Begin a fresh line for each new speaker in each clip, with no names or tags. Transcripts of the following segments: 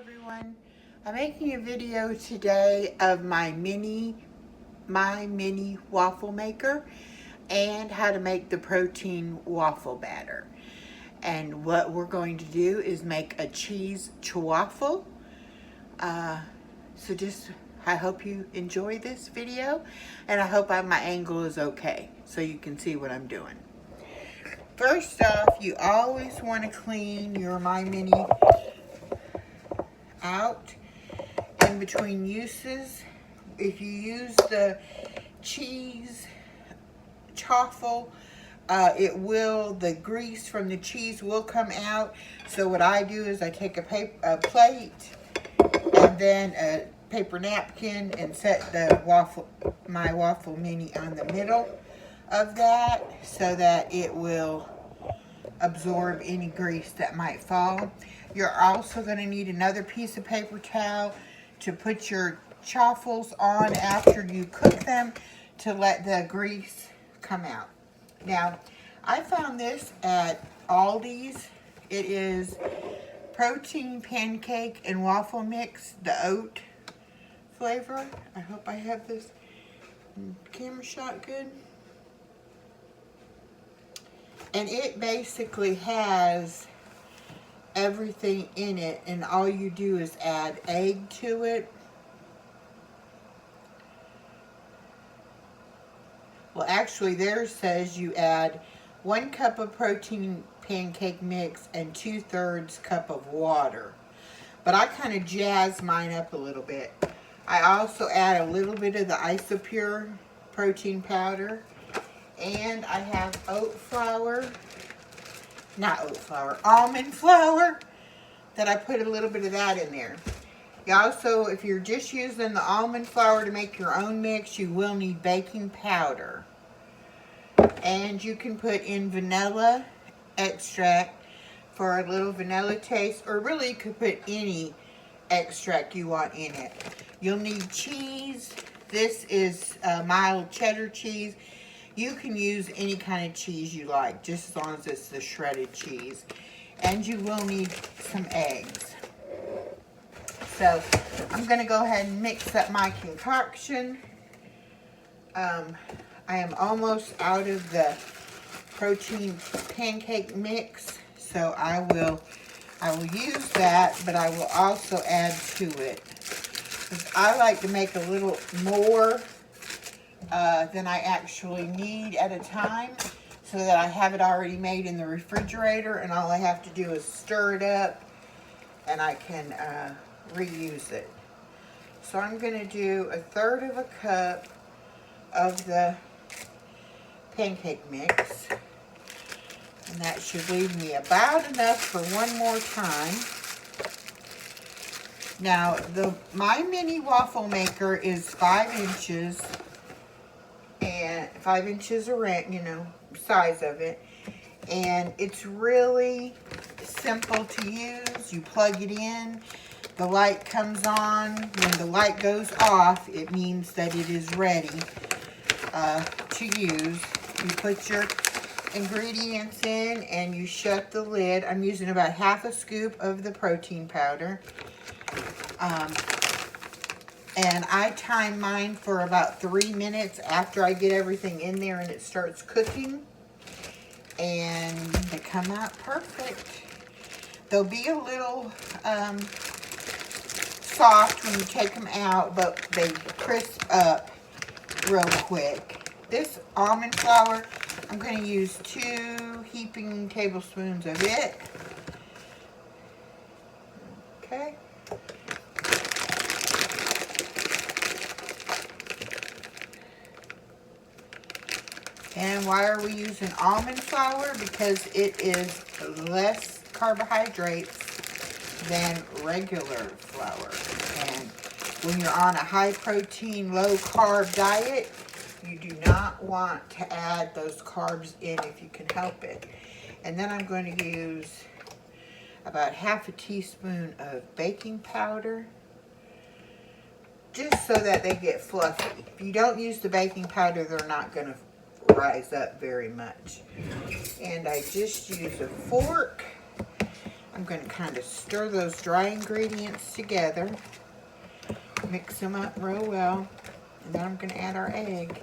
everyone. I'm making a video today of my mini waffle maker and how to make the protein waffle batter. And what we're going to do is make a cheese chaffle. I hope you enjoy this video, and I hope my angle is okay so you can see what I'm doing. First off, you always want to clean your My Mini out in between uses. If you use the cheese chaffle, the grease from the cheese will come out. So what I do is I take a plate and then a paper napkin and set my waffle mini on the middle of that so that it will absorb any grease that might fall. You're also going to need another piece of paper towel to put your chaffles on after you cook them to let the grease come out. Now, I found this at Aldi's. It is protein pancake and waffle mix, the oat flavor. I hope I have this camera shot good. And it basically has everything in it, and all you do is add egg to it. Well, actually theirs says you add 1 cup of protein pancake mix and 2/3 cup of water. But I kind of jazz mine up a little bit. I also add a little bit of the Isopure protein powder. And I have almond flour, that I put a little bit of that in there. You also, if you're just using the almond flour to make your own mix, you will need baking powder. And you can put in vanilla extract for a little vanilla taste, or really you could put any extract you want in it. You'll need cheese. This is mild cheddar cheese. You can use any kind of cheese you like, just as long as it's the shredded cheese. And you will need some eggs. So I'm going to go ahead and mix up my concoction. I am almost out of the protein pancake mix, so I will use that, but I will also add to it. I like to make a little more than I actually need at a time, so that I have it already made in the refrigerator, and all I have to do is stir it up and I can reuse it. So I'm going to do 1/3 of a cup of the pancake mix, and that should leave me about enough for one more time. Now, my mini waffle maker is 5 inches, and 5 inches around, size of it. And it's really simple to use. You plug it in, the light comes on. When the light goes off, it means that it is ready to use. You put your ingredients in and you shut the lid. I'm using about 1/2 scoop of the protein powder. And I time mine for about 3 minutes after I get everything in there and it starts cooking. And they come out perfect. They'll be a little soft when you take them out, but they crisp up real quick. This almond flour, I'm going to use 2 heaping tablespoons of it. Okay. And why are we using almond flour? Because it is less carbohydrates than regular flour. And when you're on a high protein, low carb diet, you do not want to add those carbs in if you can help it. And then I'm going to use about 1/2 teaspoon of baking powder, just so that they get fluffy. If you don't use the baking powder, they're not going to rise up very much. And I just use a fork. I'm going to kind of stir those dry ingredients together, mix them up real well, and then I'm going to add our egg.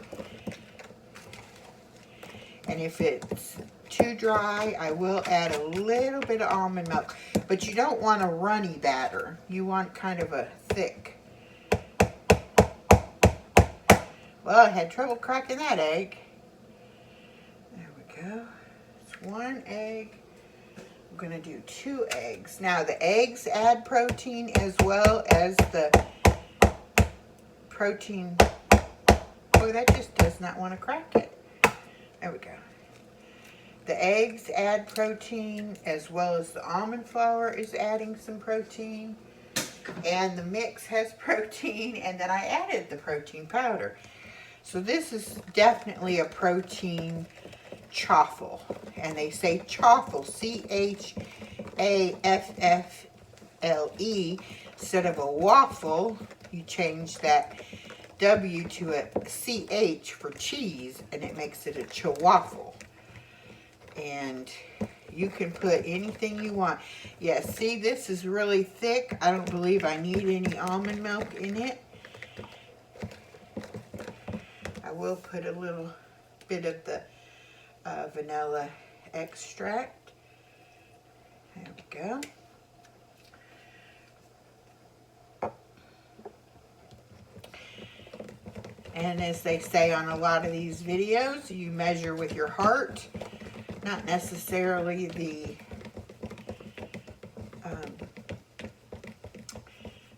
And if it's too dry, I will add a little bit of almond milk. But you don't want a runny batter. You want kind of a thick. Well, I had trouble cracking that egg. There we go. It's one egg. I'm going to do 2 eggs. Now, the eggs add protein as well as the protein. Boy, that just does not want to crack it. There we go. The eggs add protein as well as the almond flour is adding some protein. And the mix has protein, and then I added the protein powder. So this is definitely a protein chaffle. And they say chaffle, C-H-A-F-F-L-E. Instead of a waffle, you change that W to a C-H for cheese, and it makes it a chawaffle. And you can put anything you want. Yeah, see, this is really thick. I don't believe I need any almond milk in it. I will put a little bit of the vanilla extract. There we go. And as they say on a lot of these videos, you measure with your heart, not necessarily the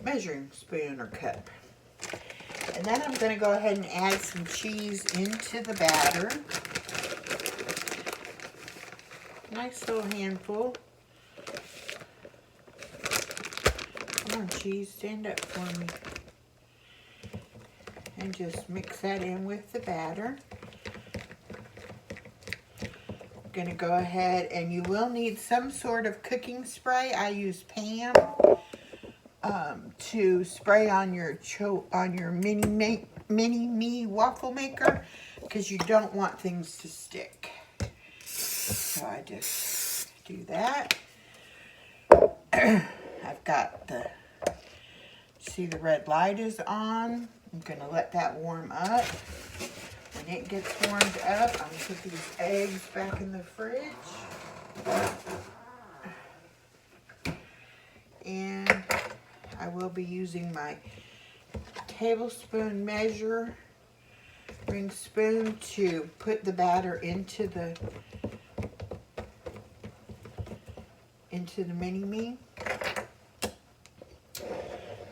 measuring spoon or cup. And then I'm going to go ahead and add some cheese into the batter. Nice little handful. Come on, cheese, stand up for me. And just mix that in with the batter. I'm going to go ahead, and you will need some sort of cooking spray. I use Pam to spray on your mini waffle maker, because you don't want things to stick. So I just do that. I've got the, see the red light is on. I'm going to let that warm up. When it gets warmed up, I'm going to put these eggs back in the fridge. And I will be using my tablespoon measuring spoon to put the batter into the mini-me. I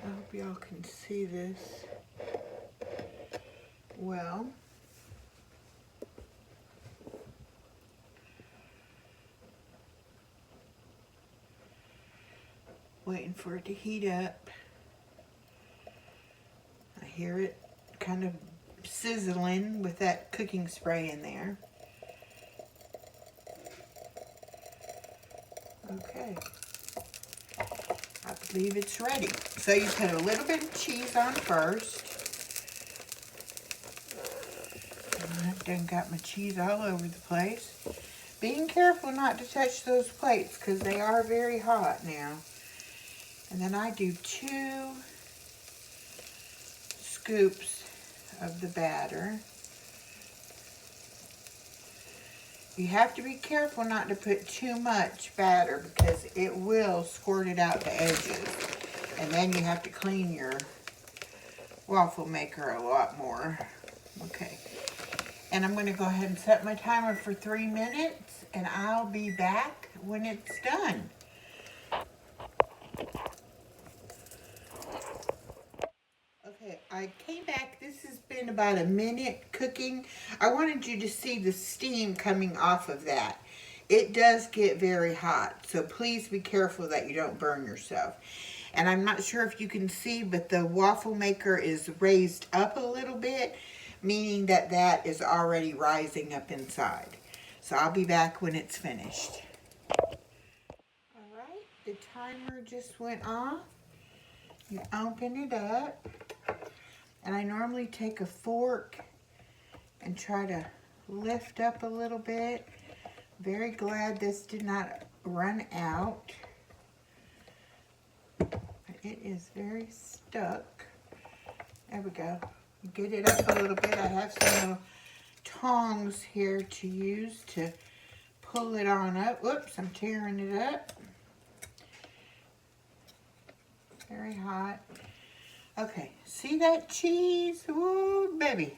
hope y'all can see this well. Waiting for it to heat up. I hear it kind of sizzling with that cooking spray in there. Okay. I believe it's ready. So you put a little bit of cheese on first. I've done got my cheese all over the place. Being careful not to touch those plates because they are very hot now. And then I do 2 scoops of the batter. You have to be careful not to put too much batter because it will squirt it out the edges. And then you have to clean your waffle maker a lot more. Okay. And I'm going to go ahead and set my timer for 3 minutes, and I'll be back when it's done. Okay, I came back. This has been about a minute cooking. I wanted you to see the steam coming off of that. It does get very hot, so please be careful that you don't burn yourself. And I'm not sure if you can see, but the waffle maker is raised up a little bit, meaning that that is already rising up inside. So I'll be back when it's finished. All right, the timer just went off. You open it up, and I normally take a fork and try to lift up a little bit. Very glad this did not run out. It is very stuck. There we go. Get it up a little bit. I have some little tongs here to use to pull it on up. Whoops, I'm tearing it up. Very hot. Okay, see that cheese? Ooh, baby.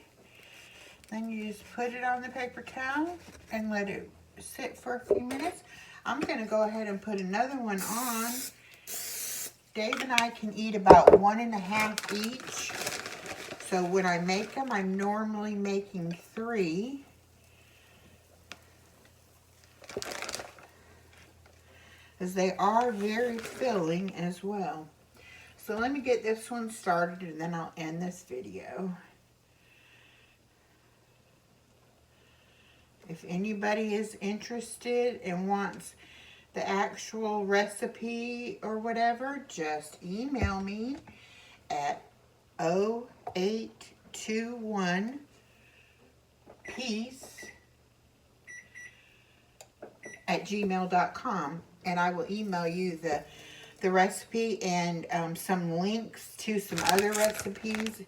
Then you just put it on the paper towel and let it sit for a few minutes. I'm going to go ahead and put another one on. Dave and I can eat about 1.5 each. So when I make them, I'm normally making 3. As they are very filling as well. So let me get this one started and then I'll end this video. If anybody is interested and wants the actual recipe or whatever, just email me at 0821peace@gmail.com, and I will email you the recipe and some links to some other recipes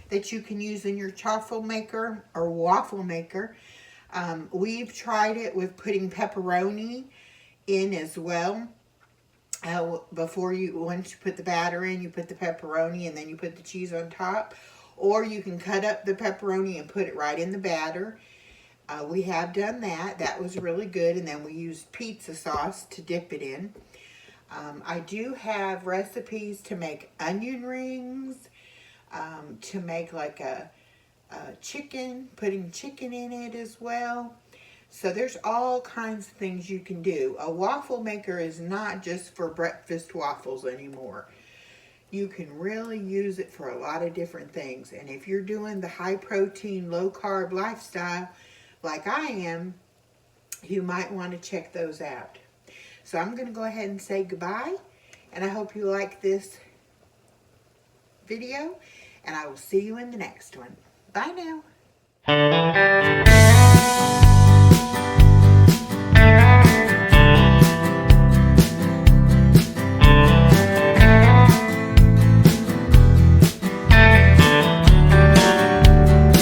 that you can use in your chaffle maker or waffle maker. We've tried it with putting pepperoni in as well. Once you put the batter in, you put the pepperoni and then you put the cheese on top. Or you can cut up the pepperoni and put it right in the batter. We have done that. That was really good. And then we used pizza sauce to dip it in. I do have recipes to make onion rings, to make like a chicken, putting chicken in it as well. So there's all kinds of things you can do. A waffle maker is not just for breakfast waffles anymore. You can really use it for a lot of different things. And if you're doing the high protein, low carb lifestyle like I am, you might want to check those out. So I'm going to go ahead and say goodbye. And I hope you like this video. And I will see you in the next one. Bye now.